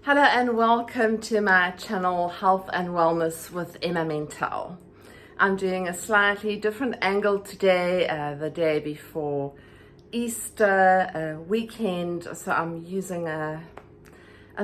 Hello and welcome to my channel Health and Wellness with Emma Mentel. I'm doing a slightly different angle today, the day before Easter weekend. So I'm using a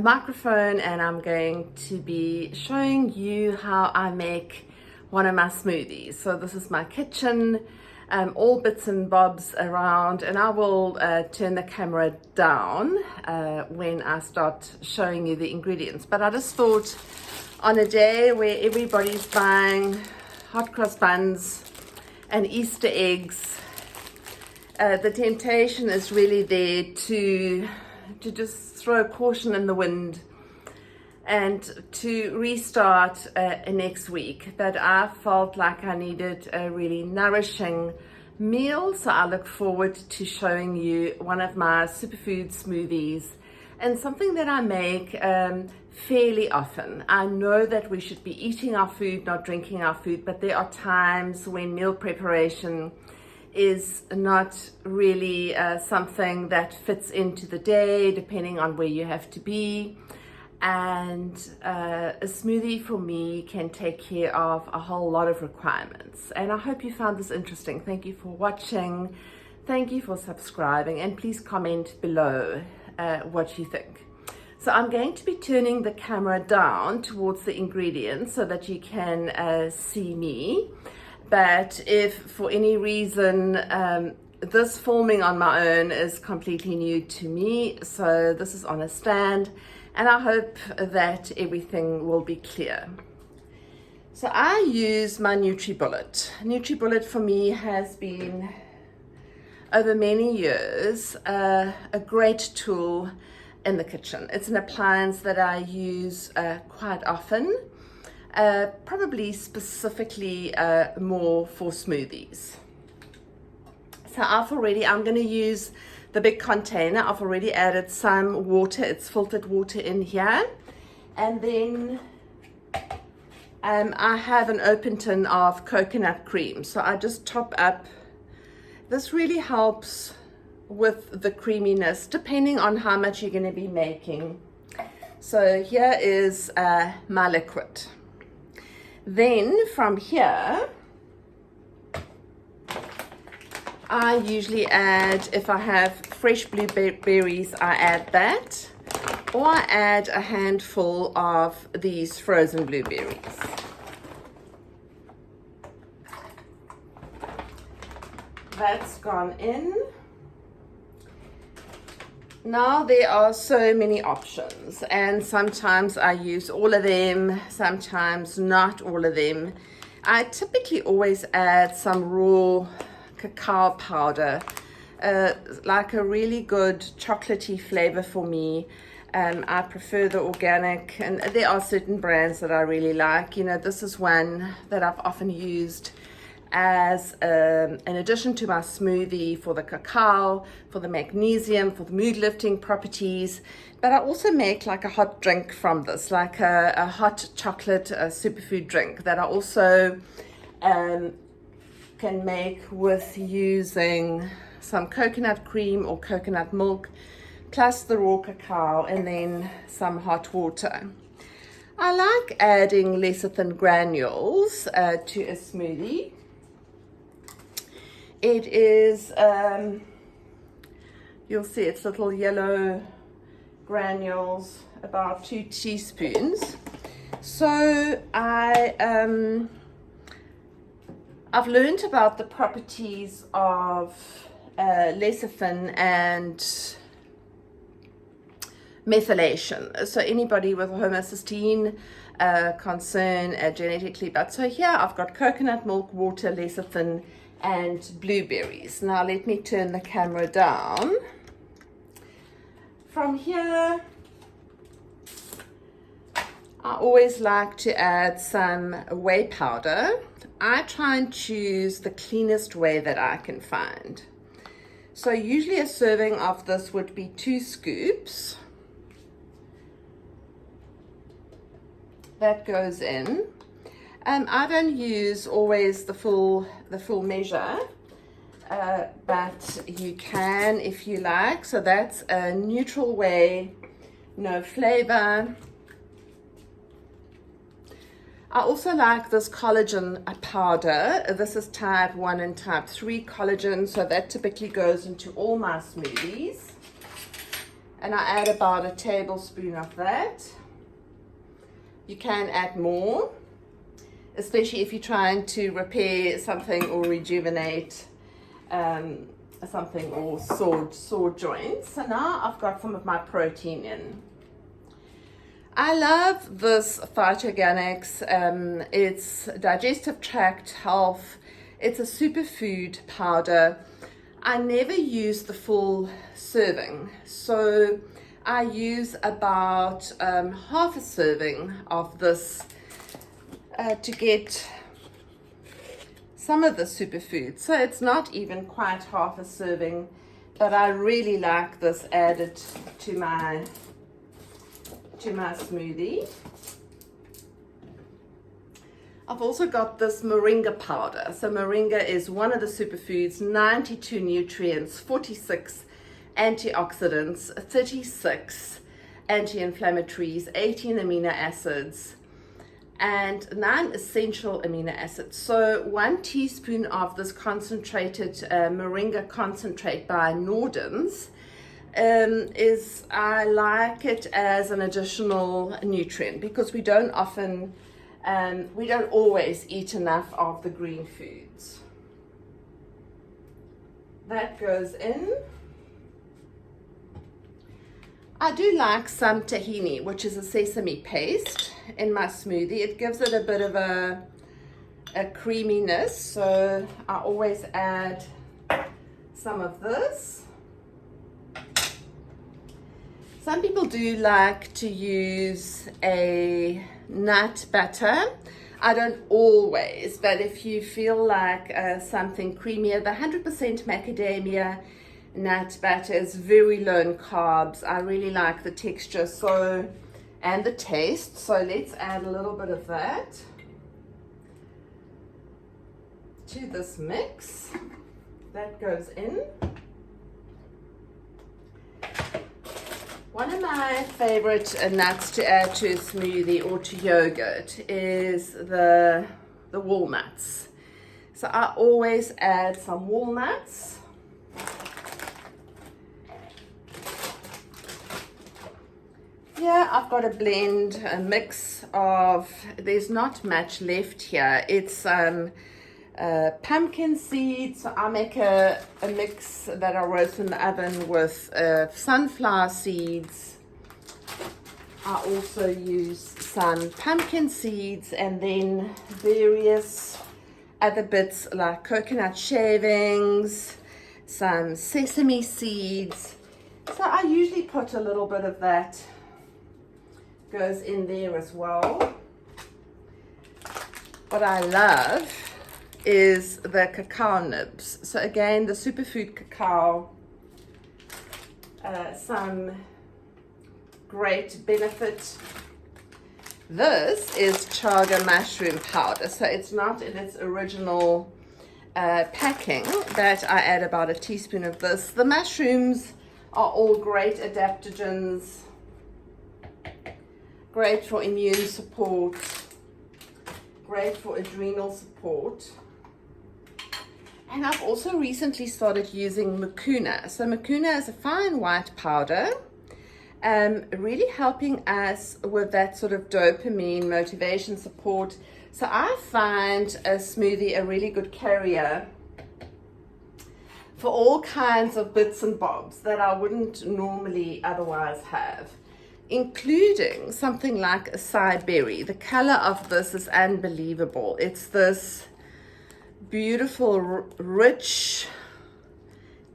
microphone and I'm going to be showing you how I make one of my smoothies. So this is my kitchen. All bits and bobs around, and I will turn the camera down when I start showing you the ingredients. But I just thought on a day where everybody's buying hot cross buns and Easter eggs, the temptation is really there to just throw caution in the wind and to restart next week. But I felt like I needed a really nourishing meal, so I look forward to showing you one of my superfood smoothies and something that I make fairly often. I know that we should be eating our food, not drinking our food, but there are times when meal preparation is not really something that fits into the day, depending on where you have to be. And a smoothie for me can take care of a whole lot of requirements. And I hope you found this interesting. Thank you for watching. Thank you for subscribing. And please comment below what you think. So I'm going to be turning the camera down towards the ingredients so that you can see me. But if for any reason this filming on my own is completely new to me, so this is on a stand, and I hope that everything will be clear. So I use my NutriBullet. NutriBullet for me has been, over many years, a great tool in the kitchen. It's an appliance that I use quite often, probably specifically more for smoothies. So I'm going to use the big container. I've already added some water. It's filtered water in here. And then I have an open tin of coconut cream. So I just top up. This really helps with the creaminess, depending on how much you're going to be making. So here is my liquid. Then from here, I usually add, if I have fresh blueberries, I add that, or I add a handful of these frozen blueberries. That's gone in. Now there are so many options, and sometimes I use all of them, sometimes not all of them. I typically always add some raw cacao powder, like a really good chocolatey flavor for me. I prefer the organic, and there are certain brands that I really like. You know, this is one that I've often used as an addition to my smoothie for the cacao, for the magnesium, for the mood lifting properties. But I also make like a hot drink from this, like a hot chocolate superfood drink that I also can make with using some coconut cream or coconut milk, plus the raw cacao, and then some hot water. I like adding lecithin granules to a smoothie. It is, you'll see it's little yellow granules, about 2 teaspoons. So I've learned about the properties of lecithin and methylation. So anybody with homocysteine concern genetically. But so here I've got coconut milk, water, lecithin, and blueberries. Now let me turn the camera down. From here, I always like to add some whey powder. I try and choose the cleanest whey that I can find. So usually a serving of this would be 2 scoops. That goes in. I don't use always the full measure, but you can if you like. So that's a neutral whey no flavor. I also like this collagen powder. This is type 1 and type 3 collagen, so that typically goes into all my smoothies. And I add about a tablespoon of that. You can add more, especially if you're trying to repair something or rejuvenate something or sore joints. So now I've got some of my protein in. I love this Phytoganix. It's digestive tract health. It's a superfood powder. I never use the full serving, so I use about half a serving of this to get some of the superfood. So it's not even quite half a serving, but I really like this added to my smoothie. I've also got this moringa powder. So moringa is one of the superfoods, 92 nutrients, 46 antioxidants, 36 anti-inflammatories, 18 amino acids, and 9 essential amino acids. So 1 teaspoon of this concentrated moringa concentrate by Nordens I like it as an additional nutrient, because we don't always eat enough of the green foods. That goes in. I do like some tahini, which is a sesame paste, in my smoothie. It gives it a bit of a creaminess, so I always add some of this. Some people do like to use a nut butter. I don't always, but if you feel like something creamier, the 100% macadamia nut butter is very low in carbs. I really like the texture and the taste, so let's add a little bit of that to this mix. That goes in. One of my favorite nuts to add to a smoothie or to yogurt is the walnuts. So I always add some walnuts. Yeah, I've got a blend, a mix of, there's not much left here. It's pumpkin seeds. So I make a mix that I roast in the oven with sunflower seeds. I also use some pumpkin seeds and then various other bits like coconut shavings, some sesame seeds. So I usually put a little bit of that goes in there as well. What I love is the cacao nibs. So again, the superfood cacao, some great benefit. This is chaga mushroom powder, so it's not in its original packing, but I add about a teaspoon of this. The mushrooms are all great adaptogens, great for immune support, great for adrenal support. And I've also recently started using mucuna. So mucuna is a fine white powder, really helping us with that sort of dopamine motivation support. So I find a smoothie a really good carrier for all kinds of bits and bobs that I wouldn't normally otherwise have, including something like acai berry. The color of this is unbelievable. It's this beautiful, rich,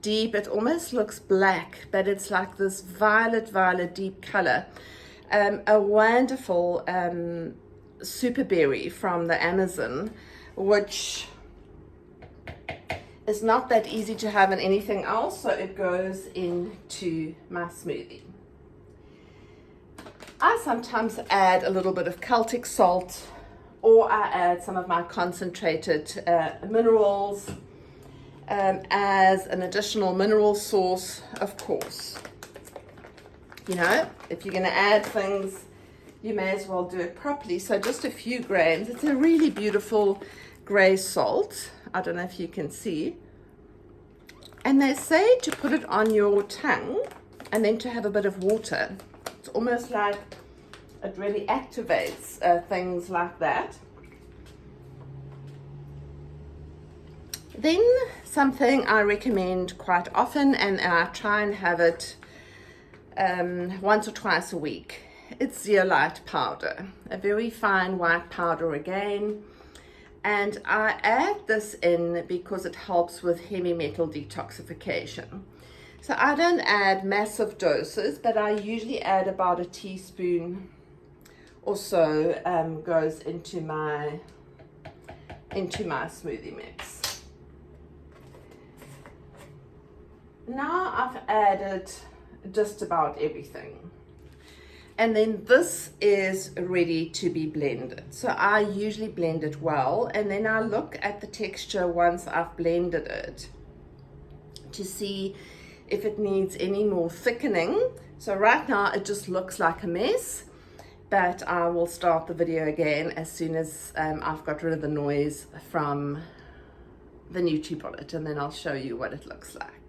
deep, it almost looks black, but it's like this violet deep color. A wonderful super berry from the Amazon, which is not that easy to have in anything else, so it goes into my smoothie. I sometimes add a little bit of Celtic salt, or I add some of my concentrated minerals as an additional mineral source, of course. You know, if you're going to add things, you may as well do it properly. So just a few grains. It's a really beautiful gray salt. I don't know if you can see. And they say to put it on your tongue and then to have a bit of water. It's almost like it really activates things like that. Then something I recommend quite often, and I try and have it once or twice a week. It's zeolite powder, a very fine white powder again. And I add this in because it helps with heavy metal detoxification. So I don't add massive doses, but I usually add about a teaspoon or so goes into my smoothie mix. Now I've added just about everything. And then this is ready to be blended. So I usually blend it well, and then I look at the texture once I've blended it to see if it needs any more thickening. So right now it just looks like a mess, but I will start the video again as soon as I've got rid of the noise from the NutriBullet, and then I'll show you what it looks like.